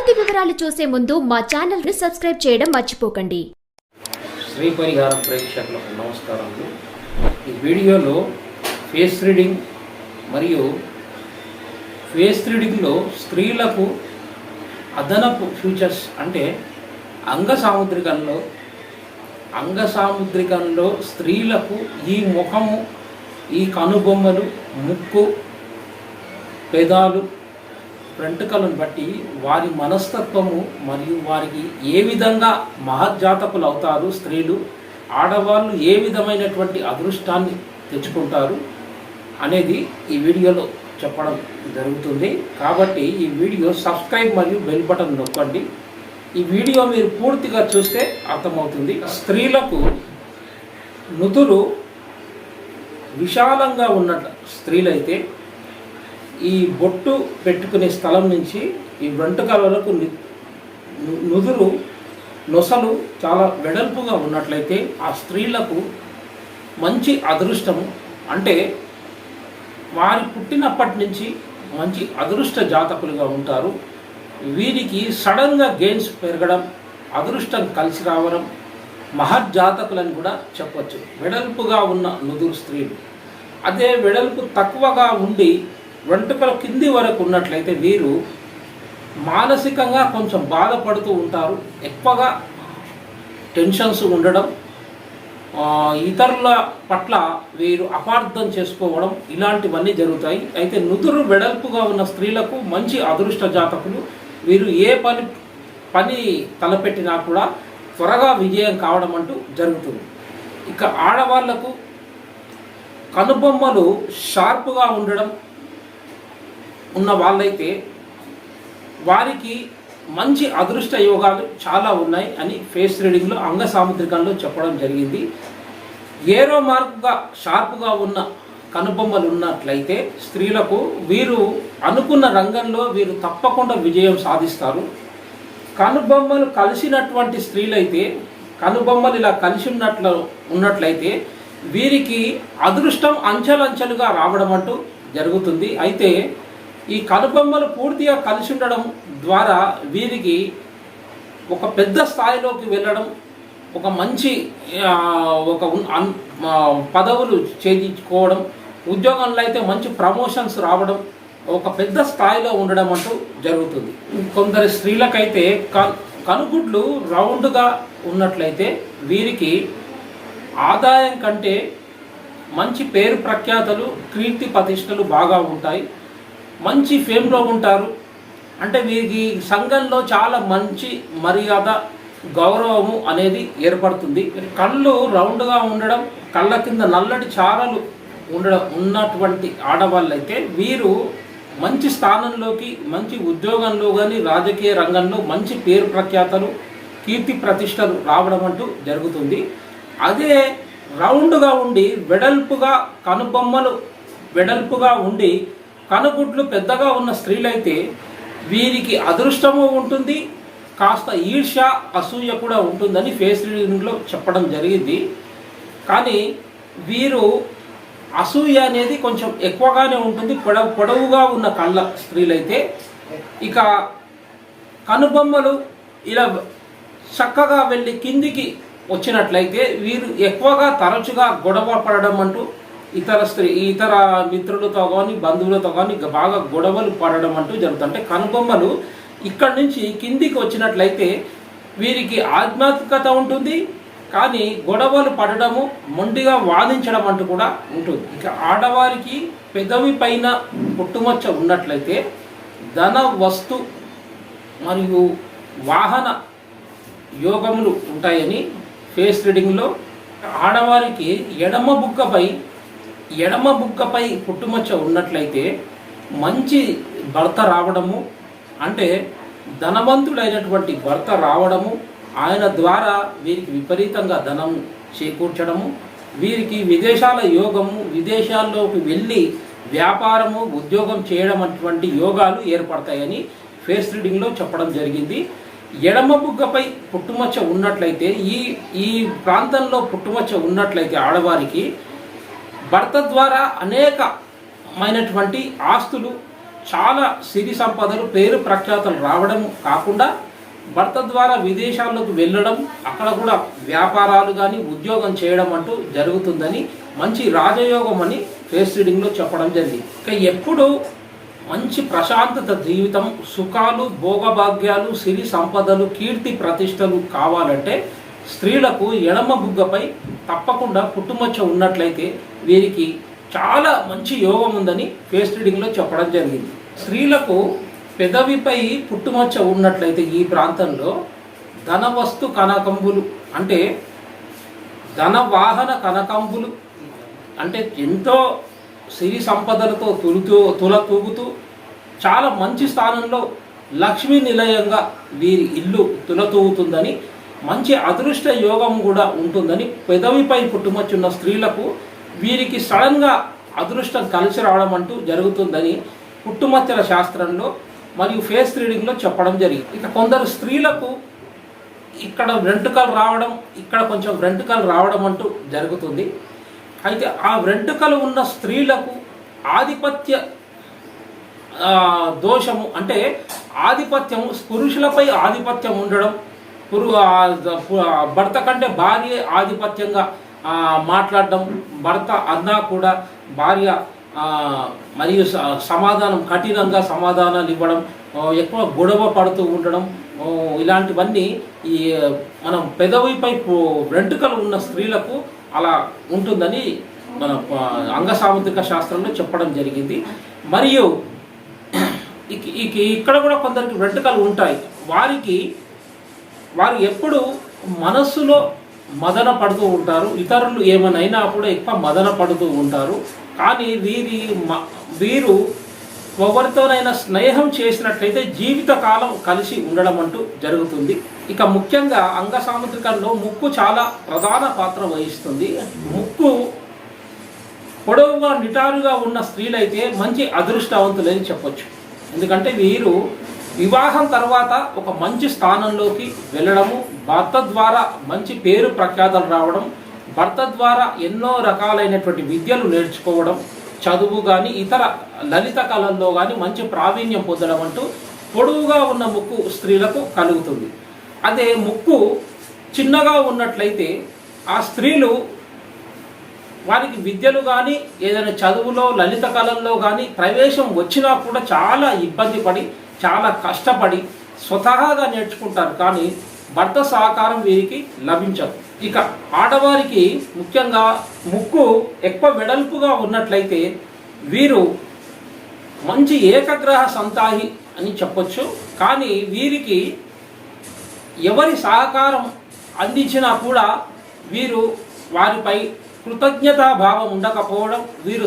పూర్తి వివరాలు చూసే ముందు మా ఛానల్ ని సబ్స్క్రైబ్ చేయడం మర్చిపోకండి. శ్రీ పరిహారం ప్రేక్షకులకు నమస్కారములు. ఈ వీడియోలో ఫేస్ రీడింగ్ మరియు ఫేస్ రీడింగ్లో స్త్రీలకు అదనపు ఫీచర్స్ అంటే అంగసాముద్రికంలో స్త్రీలకు ఈ ముఖము, ఈ కనుబొమ్మలు, ముక్కు, పెదాలు, వెంట్రుకలను బట్టి వారి మనస్తత్వము మరియు వారికి ఏ విధంగా మహజ్జాతకులు అవుతారు, స్త్రీలు ఆడవాళ్ళు ఏ విధమైనటువంటి అదృష్టాన్ని తెచ్చుకుంటారు అనేది ఈ వీడియోలో చెప్పడం జరుగుతుంది. కాబట్టి ఈ వీడియో సబ్స్క్రైబ్ మరియు బెల్ బటన్ నొక్కండి. ఈ వీడియో మీరు పూర్తిగా చూస్తే అర్థమవుతుంది. స్త్రీలకు నుదురు విశాలంగా ఉన్న స్త్రీలైతే ఈ బొట్టు పెట్టుకునే స్థలం నుంచి ఈ వెంట్రుకల వరకు నుదురు నొసలు చాలా వెడల్పుగా ఉన్నట్లయితే ఆ స్త్రీలకు మంచి అదృష్టము, అంటే వారి పుట్టినప్పటి నుంచి మంచి అదృష్ట జాతకులుగా ఉంటారు. వీరికి సడన్గా గెయిన్స్ పెరగడం, అదృష్టం కలిసి రావడం మహజ్జాతకులని కూడా చెప్పవచ్చు. వెడల్పుగా ఉన్న నుదురు స్త్రీలు. అదే వెడల్పు తక్కువగా ఉండి వెంట్రుకల కింది వరకు ఉన్నట్లయితే వీరు మానసికంగా కొంచెం బాధపడుతూ ఉంటారు. ఎక్కువగా టెన్షన్స్ ఉండడం, ఇతరుల పట్ల వీరు అపార్థం చేసుకోవడం ఇలాంటివన్నీ జరుగుతాయి. అయితే నుదురు వెడల్పుగా ఉన్న స్త్రీలకు మంచి అదృష్ట జాతకులు. వీరు ఏ పని తలపెట్టినా కూడా త్వరగా విజయం కావడం అంటూ జరుగుతుంది. ఇక ఆడవాళ్లకు కనుబొమ్మలు షార్ప్గా ఉండడం ఉన్న వాళ్ళైతే వారికి మంచి అదృష్ట యోగాలు చాలా ఉన్నాయి అని ఫేస్ రీడింగ్లో అంగసాముద్రికంలో చెప్పడం జరిగింది. ఏరో మార్కుగా షార్ప్గా ఉన్న కనుబొమ్మలు ఉన్నట్లయితే స్త్రీలకు వీరు అనుకున్న రంగంలో వీరు తప్పకుండా విజయం సాధిస్తారు. కనుబొమ్మలు కలిసినటువంటి స్త్రీలైతే, కనుబొమ్మలు ఇలా కలిసి ఉన్నట్లయితే వీరికి అదృష్టం అంచెలంచెలుగా రావడం అంటూ జరుగుతుంది. అయితే ఈ కనుబొమ్మలు పూర్తిగా కలిసి ఉండడం ద్వారా వీరికి ఒక పెద్ద స్థాయిలోకి వెళ్ళడం, ఒక మంచి పదవులు చేయించుకోవడం, ఉద్యోగంలో అయితే మంచి ప్రమోషన్స్ రావడం, ఒక పెద్ద స్థాయిలో ఉండడం అంటూ జరుగుతుంది. కొందరు స్త్రీలకైతే కనుగుడ్లు రౌండ్గా ఉన్నట్లయితే వీరికి ఆదాయం కంటే మంచి పేరు ప్రఖ్యాతలు, కీర్తి ప్రతిష్టలు బాగా ఉంటాయి. మంచి ఫేమ్లో ఉంటారు. అంటే వీరికి సంఘంలో చాలా మంచి మర్యాద, గౌరవము అనేది ఏర్పడుతుంది. కళ్ళు రౌండ్గా ఉండడం, కళ్ళ కింద నల్లటి చారలు ఉన్నటువంటి ఆడవాళ్ళైతే వీరు మంచి స్థానంలోకి, మంచి ఉద్యోగంలో కానీ రాజకీయ రంగంలో మంచి పేరు ప్రఖ్యాతలు, కీర్తి ప్రతిష్టలు రావడం అంటూ జరుగుతుంది. అదే రౌండ్గా ఉండి వెడల్పుగా కనుబొమ్మలు వెడల్పుగా ఉండి కనుగుడ్లు పెద్దగా ఉన్న స్త్రీలైతే వీరికి అదృష్టము ఉంటుంది, కాస్త ఈర్ష్య, అసూయ కూడా ఉంటుందని ఫేస్ రీడింగ్లో చెప్పడం జరిగింది. కానీ వీరు అసూయ అనేది కొంచెం ఎక్కువగానే ఉంటుంది పొడవుగా ఉన్న కళ్ళ స్త్రీలైతే. ఇక కనుబొమ్మలు ఇలా చక్కగా వెళ్ళి కిందికి వచ్చినట్లయితే వీరు ఎక్కువగా తరచుగా గొడవ పడడం అంటూ ఇతర మిత్రులతో కానీ బంధువులతో కానీ బాగా గొడవలు పడడం అంటూ జరుగుతుంది. అంటే కనుబొమ్మలు ఇక్కడి నుంచి కిందికి వచ్చినట్లయితే వీరికి ఆధ్యాత్మికత ఉంటుంది, కానీ గొడవలు పడడము, మొండిగా వాదించడం అంటూ కూడా ఉంటుంది. ఇక ఆడవారికి పెదవి పైన పుట్టుమచ్చ ఉన్నట్లయితే ధన, వస్తు మరియు వాహన యోగములు ఉంటాయని ఫేస్ రీడింగ్లో. ఆడవారికి ఎడమ బుగ్గపై పుట్టుమచ్చ ఉన్నట్లయితే మంచి భర్త రావడము, అంటే ధనవంతుడైనటువంటి భర్త రావడము, ఆయన ద్వారా వీరికి విపరీతంగా ధనం చేకూర్చడము, వీరికి విదేశాల యోగము, విదేశాల్లోకి వెళ్ళి వ్యాపారము, ఉద్యోగం చేయడం అటువంటి యోగాలు ఏర్పడతాయని ఫేస్ రీడింగ్లో చెప్పడం జరిగింది. ఎడమ బుగ్గపై పుట్టుమచ్చ ఉన్నట్లయితే ఈ ప్రాంతంలో పుట్టుమచ్చ ఉన్నట్లయితే ఆడవారికి భర్త ద్వారా అనేకమైనటువంటి ఆస్తులు చాలా సిరి సంపదలు పేరు ప్రఖ్యాతలు రావడం కాకుండా భర్త ద్వారా విదేశాల్లోకి వెళ్ళడం, అక్కడ కూడా వ్యాపారాలు కానీ ఉద్యోగం చేయడం అంటూ జరుగుతుందని మంచి రాజయోగం అని ఫేస్ రీడింగ్లో చెప్పడం జరిగింది. ఇక ఎప్పుడు మంచి ప్రశాంతత జీవితం, సుఖాలు, భోగభాగ్యాలు, సిరి సంపదలు, కీర్తి ప్రతిష్టలు కావాలంటే స్త్రీలకు ఎడమ బుగ్గపై తప్పకుండా పుట్టుమచ్చ ఉన్నట్లయితే వీరికి చాలా మంచి యోగం ఉందని ఫేస్ రీడింగ్లో చెప్పడం జరిగింది. స్త్రీలకు పెదవిపై పుట్టుమచ్చ ఉన్నట్లయితే ఈ ప్రాంతంలో ధనవస్తు కనకంబులు అంటే ధన వాహన కనకంబులు అంటే ఎంతో సిరి సంపదలతో తులతూగుతూ చాలా మంచి స్థానంలో లక్ష్మీ నిలయంగా వీరి ఇల్లు తులతూగుతుందని, మంచి అదృష్ట యోగం కూడా ఉంటుందని, పెదవిపై పుట్టుమచ్చున్న స్త్రీలకు వీరికి సడన్గా అదృష్టం కలిసి రావడం అంటూ జరుగుతుందని పుట్టుమచ్చల శాస్త్రంలో మరియు ఫేస్ రీడింగ్లో చెప్పడం జరిగింది. ఇక కొందరు స్త్రీలకు ఇక్కడ వెంట్రుకలు రావడం, ఇక్కడ కొంచెం వెంట్రుకలు రావడం అంటూ జరుగుతుంది. అయితే ఆ వెంట్రుకలు ఉన్న స్త్రీలకు ఆధిపత్య దోషము అంటే ఆధిపత్యము, పురుషులపై ఆధిపత్యం ఉండడం, భర్త కంటే భార్య ఆధిపత్యంగా మాట్లాడడం, భర్త అన్నా కూడా భార్య మరియు సమాధానం కఠినంగా సమాధానాలు ఇవ్వడం, ఎక్కువ గొడవ పడుతూ ఉండడం, ఇలాంటివన్నీ ఈ మనం పెదవిపై వెంట్రుకలు ఉన్న స్త్రీలకు అలా ఉంటుందని మన అంగసాముద్రిక శాస్త్రంలో చెప్పడం జరిగింది. మరియు ఇక్కడ కూడా కొందరికి వెంట్రుకలు ఉంటాయి. వారు ఎప్పుడు మనస్సులో మదన పడుతూ ఉంటారు, ఇతరులు ఏమైనా కూడా ఎక్కువ మదన పడుతూ ఉంటారు. కానీ వీరు ఎవరితోనైనా స్నేహం చేసినట్లయితే జీవితకాలం కలిసి ఉండడం అంటూ జరుగుతుంది. ఇక ముఖ్యంగా అంగసాముద్రికంలో ముక్కు చాలా ప్రధాన పాత్ర వహిస్తుంది. ముక్కు పొడవుగా నిటారుగా ఉన్న స్త్రీలైతే మంచి అదృష్టవంతులని చెప్పొచ్చు. ఎందుకంటే వీరు వివాహం తర్వాత ఒక మంచి స్థానంలోకి వెళ్ళడము, భర్త ద్వారా మంచి పేరు ప్రఖ్యాతలు రావడం, భర్త ద్వారా ఎన్నో రకాలైనటువంటి విద్యలు నేర్చుకోవడం, చదువు కానీ ఇతర లలిత కళల్లో కానీ మంచి ప్రావీణ్యం పొందడం అంటూ పొడవుగా ఉన్న ముక్కు స్త్రీలకు కలుగుతుంది. అదే ముక్కు చిన్నగా ఉన్నట్లయితే ఆ స్త్రీలు వారికి విద్యలు కానీ ఏదైనా చదువులో లలిత కళల్లో కానీ ప్రవేశం వచ్చినా కూడా చాలా ఇబ్బంది పడి చాలా కష్టపడి స్వతహాగా నేర్చుకుంటారు. కానీ భర్త సహకారం వీరికి లభించదు. ఇక ఆడవారికి ముఖ్యంగా ముక్కు ఎక్కువ వెడల్పుగా ఉన్నట్లయితే వీరు మంచి ఏకగ్రహ సంతాహి అని చెప్పొచ్చు. కానీ వీరికి ఎవరి సహకారం అందించినా కూడా వీరు వారిపై కృతజ్ఞతా భావం ఉండకపోవడం, వీరు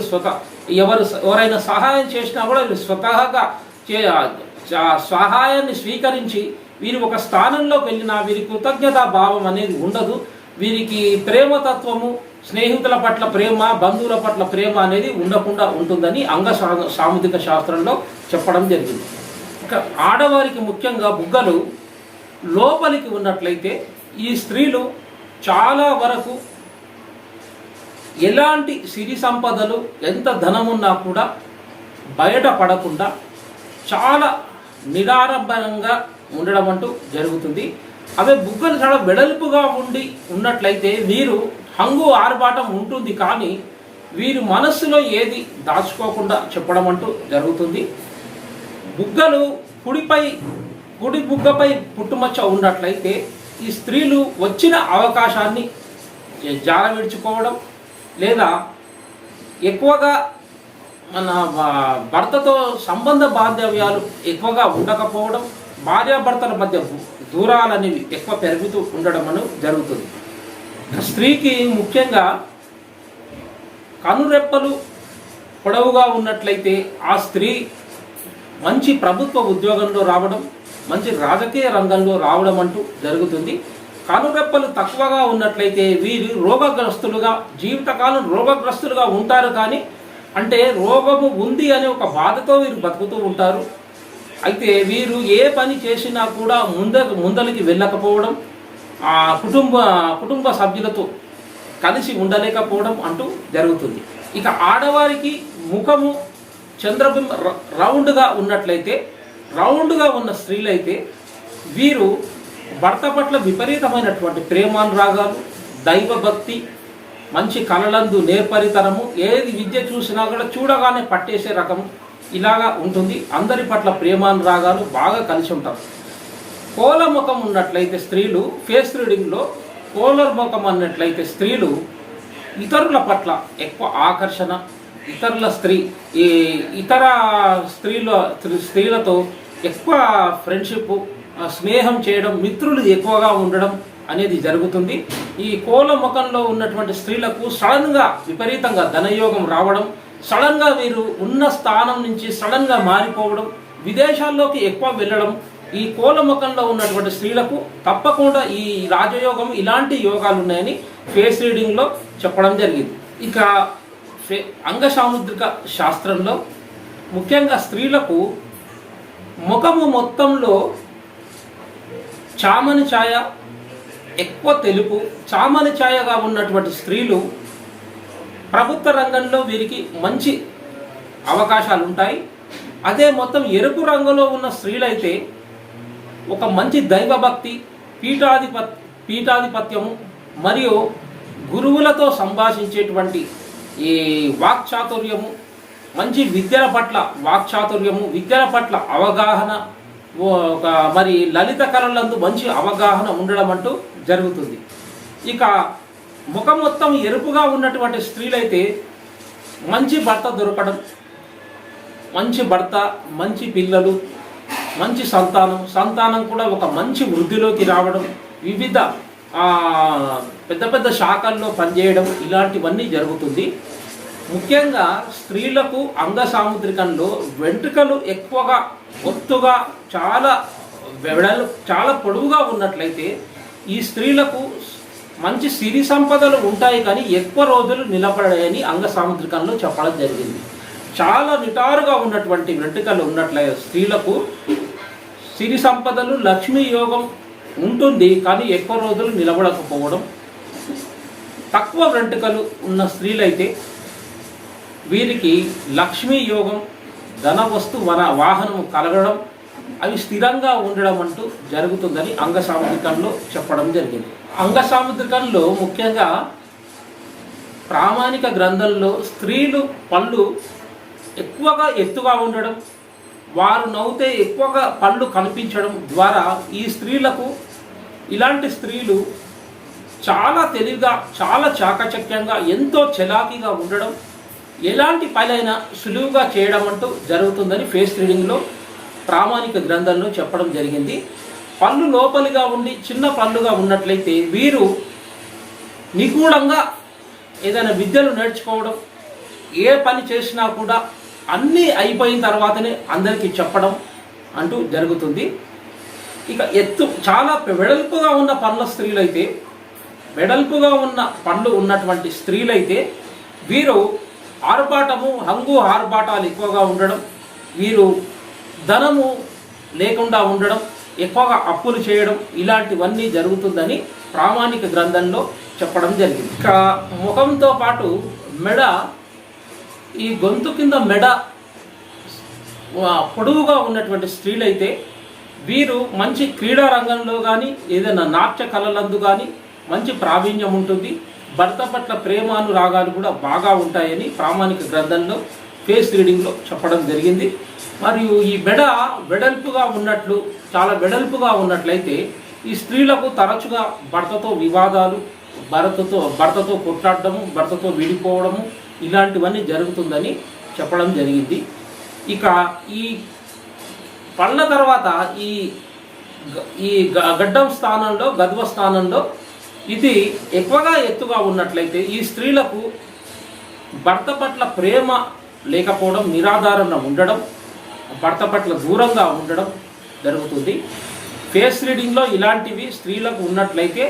ఎవరైనా సహాయం చేసినా కూడా వీరు స్వతహాగా సహాయాన్ని స్వీకరించి వీరు ఒక స్థానంలోకి వెళ్ళినా వీరి కృతజ్ఞతా భావం అనేది ఉండదు. వీరికి ప్రేమతత్వము, స్నేహితుల పట్ల ప్రేమ, బంధువుల పట్ల ప్రేమ అనేది ఉండకుండా ఉంటుందని సాముద్రిక శాస్త్రంలో చెప్పడం జరిగింది. ఇక ఆడవారికి ముఖ్యంగా బుగ్గలు లోపలికి ఉన్నట్లయితే ఈ స్త్రీలు చాలా వరకు ఎలాంటి సిరి సంపదలు ఎంత ధనమున్నా కూడా బయటపడకుండా చాలా నిరాడంబరంగా ఉండడం అంటూ జరుగుతుంది. అదే బుగ్గలు చాలా వెడల్పుగా ఉన్నట్లయితే వీరు హంగు ఆర్భాటం ఉంటుంది, కానీ వీరి మనస్సులో ఏది దాచుకోకుండా చెప్పడం అంటూ జరుగుతుంది. బుగ్గలు కుడి బుగ్గపై పుట్టుమచ్చ ఉన్నట్లయితే ఈ స్త్రీలు వచ్చిన అవకాశాన్ని జారవిడ్చుకోవడం, లేదా ఎక్కువగా మన భర్తతో సంబంధ బాంధవ్యాలు ఎక్కువగా ఉండకపోవడం, భార్యాభర్తల మధ్య దూరాలు అనేవి ఎక్కువ పెరుగుతూ ఉండడం అనేది జరుగుతుంది. స్త్రీకి ముఖ్యంగా కనురెప్పలు పొడవుగా ఉన్నట్లయితే ఆ స్త్రీ మంచి ప్రభుత్వ ఉద్యోగంలో రావడం, మంచి రాజకీయ రంగంలో రావడం అంటూ జరుగుతుంది. కనురెప్పలు తక్కువగా ఉన్నట్లయితే వీరు రోగగ్రస్తులుగా జీవితకాలం రోగగ్రస్తులుగా ఉంటారు. కానీ అంటే రోగము ఉంది అనే ఒక బాధతో వీరు బతుకుతూ ఉంటారు. అయితే వీరు ఏ పని చేసినా కూడా ముందరికి వెళ్ళకపోవడం, ఆ కుటుంబ సభ్యులతో కలిసి ఉండలేకపోవడం అంటూ జరుగుతుంది. ఇక ఆడవారికి ముఖము రౌండ్గా ఉన్నట్లయితే, రౌండ్గా ఉన్న స్త్రీలైతే వీరు భర్త పట్ల విపరీతమైనటువంటి ప్రేమానురాగాలు, దైవభక్తి, మంచి కలలందు నేర్పరితనము, ఏది విద్య చూసినా కూడా చూడగానే పట్టేసే రకం ఇలాగా ఉంటుంది. అందరి పట్ల ప్రేమానురాగాలు బాగా కలిసి ఉంటారు. కోల ముఖం ఉన్నట్లయితే స్త్రీలు, ఫేస్ రీడింగ్లో కోలర్ ముఖం అన్నట్లయితే స్త్రీలు ఇతరుల పట్ల ఎక్కువ ఆకర్షణ, ఇతర స్త్రీలతో ఎక్కువ ఫ్రెండ్షిప్, స్నేహం చేయడం, మిత్రులు ఎక్కువగా ఉండడం అనేది జరుగుతుంది. ఈ కోల ముఖంలో ఉన్నటువంటి స్త్రీలకు సడన్గా విపరీతంగా ధనయోగం రావడం, సడన్గా వీరు ఉన్న స్థానం నుంచి సడన్గా మారిపోవడం, విదేశాల్లోకి ఎక్కువ వెళ్ళడం, ఈ కోల ముఖంలో ఉన్నటువంటి స్త్రీలకు తప్పకుండా ఈ రాజయోగం ఇలాంటి యోగాలు ఉన్నాయని ఫేస్ రీడింగ్లో చెప్పడం జరిగింది. ఇక అంగసాముద్రిక శాస్త్రంలో ముఖ్యంగా స్త్రీలకు ముఖము మొత్తంలో చామని ఛాయ, ఎక్కువ తెలుపు చామని ఛాయగా ఉన్నటువంటి స్త్రీలు ప్రభుత్వ రంగంలో వీరికి మంచి అవకాశాలు ఉంటాయి. అదే మొత్తం ఎరుపు రంగులో ఉన్న స్త్రీలైతే ఒక మంచి దైవభక్తి, పీఠాధిపత్యము మరియు గురువులతో సంభాషించేటువంటి ఈ వాక్చాతుర్యము, మంచి విద్యల పట్ల వాక్చాతుర్యము, విద్యల పట్ల అవగాహన, మరి లలిత కళలందు మంచి అవగాహన ఉండడం అంటూ జరుగుతుంది. ఇక ముఖం మొత్తం ఎరుపుగా ఉన్నటువంటి స్త్రీలైతే మంచి భర్త దొరకడం, మంచి భర్త, మంచి పిల్లలు, మంచి సంతానం కూడా ఒక మంచి వృద్ధిలోకి రావడం, వివిధ పెద్ద పెద్ద శాఖల్లో పనిచేయడం ఇలాంటివన్నీ జరుగుతుంది. ముఖ్యంగా స్త్రీలకు అంగసాముద్రికంలో వెంట్రుకలు ఎక్కువగా ఒత్తుగా చాలా పొడవుగా ఉన్నట్లయితే ఈ స్త్రీలకు మంచి సిరి సంపదలు ఉంటాయి, కానీ ఎక్కువ రోజులు నిలబడాయని అంగసాముద్రికంలో చెప్పడం జరిగింది. చాలా నిటారుగా ఉన్నటువంటి వెంట్రుకలు ఉన్నట్లయితే స్త్రీలకు సిరి సంపదలు, లక్ష్మీ యోగం ఉంటుంది, కానీ ఎక్కువ రోజులు నిలబడకపోవడం. తక్కువ వెంట్రుకలు ఉన్న స్త్రీలైతే వీరికి లక్ష్మీ యోగం, ధన వస్తు వాహనం కలగడం, అవి స్థిరంగా ఉండడం అంటూ జరుగుతుందని అంగసాముద్రికంలో చెప్పడం జరిగింది. అంగసాముద్రికంలో ముఖ్యంగా ప్రామాణిక గ్రంథంలో స్త్రీలు పళ్ళు ఎక్కువగా ఎత్తుగా ఉండడం, వారు నవ్వుతే ఎక్కువగా పళ్ళు కనిపించడం ద్వారా ఈ స్త్రీలకు, ఇలాంటి స్త్రీలు చాలా తెలివిగా, చాలా చాకచక్యంగా, ఎంతో చలాకీగా ఉండడం, ఎలాంటి పనైనా సులువుగా చేయడం అంటూ జరుగుతుందని ఫేస్ రీడింగ్లో ప్రామాణిక గ్రంథంలో చెప్పడం జరిగింది. పళ్ళు లోపలిగా ఉండి చిన్న పళ్ళుగా ఉన్నట్లయితే వీరు నిగూఢంగా ఏదైనా విద్యలు నేర్చుకోవడం, ఏ పని చేసినా కూడా అన్నీ అయిపోయిన తర్వాతనే అందరికీ చెప్పడం అంటూ జరుగుతుంది. ఇక చాలా వెడల్పుగా ఉన్న పళ్ళ స్త్రీలైతే, వెడల్పుగా ఉన్న పళ్ళు ఉన్నటువంటి స్త్రీలైతే వీరు ఆర్భాటము, హంగు ఆర్భాటాలు ఎక్కువగా ఉండడం, వీరు ధనము లేకుండా ఉండడం, ఎక్కువగా అప్పులు చేయడం ఇలాంటివన్నీ జరుగుతుందని ప్రామాణిక గ్రంథంలో చెప్పడం జరిగింది. ఇక ముఖంతో పాటు మెడ, ఈ గొంతు కింద మెడ పొడవుగా ఉన్నటువంటి స్త్రీలైతే వీరు మంచి క్రీడా రంగంలో కానీ, ఏదైనా నాట్య కళలందు కానీ మంచి ప్రావీణ్యం ఉంటుంది. భర్త పట్ల ప్రేమానురాగాలు కూడా బాగా ఉంటాయని ప్రామాణిక గ్రంథంలో ఫేస్ రీడింగ్లో చెప్పడం జరిగింది. మరియు ఈ మెడ వెడల్పుగా ఉన్నట్లు, చాలా వెడల్పుగా ఉన్నట్లయితే ఈ స్త్రీలకు తరచుగా భర్తతో వివాదాలు, భర్తతో కొట్లాడడము, భర్తతో విడిపోవడము ఇలాంటివన్నీ జరుగుతుందని చెప్పడం జరిగింది. ఇక ఈ పళ్ళ తర్వాత ఈ గడ్డం స్థానంలో, గద్వ స్థానంలో ఇది ఎక్కువగా ఎత్తుగా ఉన్నట్లయితే ఈ స్త్రీలకు భర్త పట్ల ప్రేమ లేకపోవడం, నిరాధారణ ఉండడం, భర్త పట్ల దూరంగా ఉండడం జరుగుతుంది. ఫేస్ రీడింగ్లో ఇలాంటివి స్త్రీలకు ఉన్నట్లయితే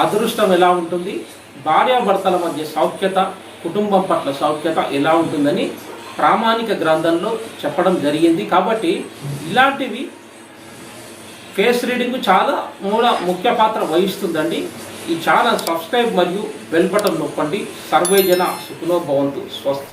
అదృష్టం ఎలా ఉంటుంది, భార్యాభర్తల మధ్య సౌఖ్యత, కుటుంబం పట్ల సౌఖ్యత ఎలా ఉంటుందని ప్రామాణిక గ్రంథంలో చెప్పడం జరిగింది. కాబట్టి ఇలాంటివి ఫేస్ రీడింగ్ చాలా ముఖ్య పాత్ర వహిస్తుందండి. ఈ ఛానల్ సబ్స్క్రైబ్ మరియు బెల్ బటన్ నొక్కండి. సర్వే జన సుఖినో భవంతు. స్వస్తి.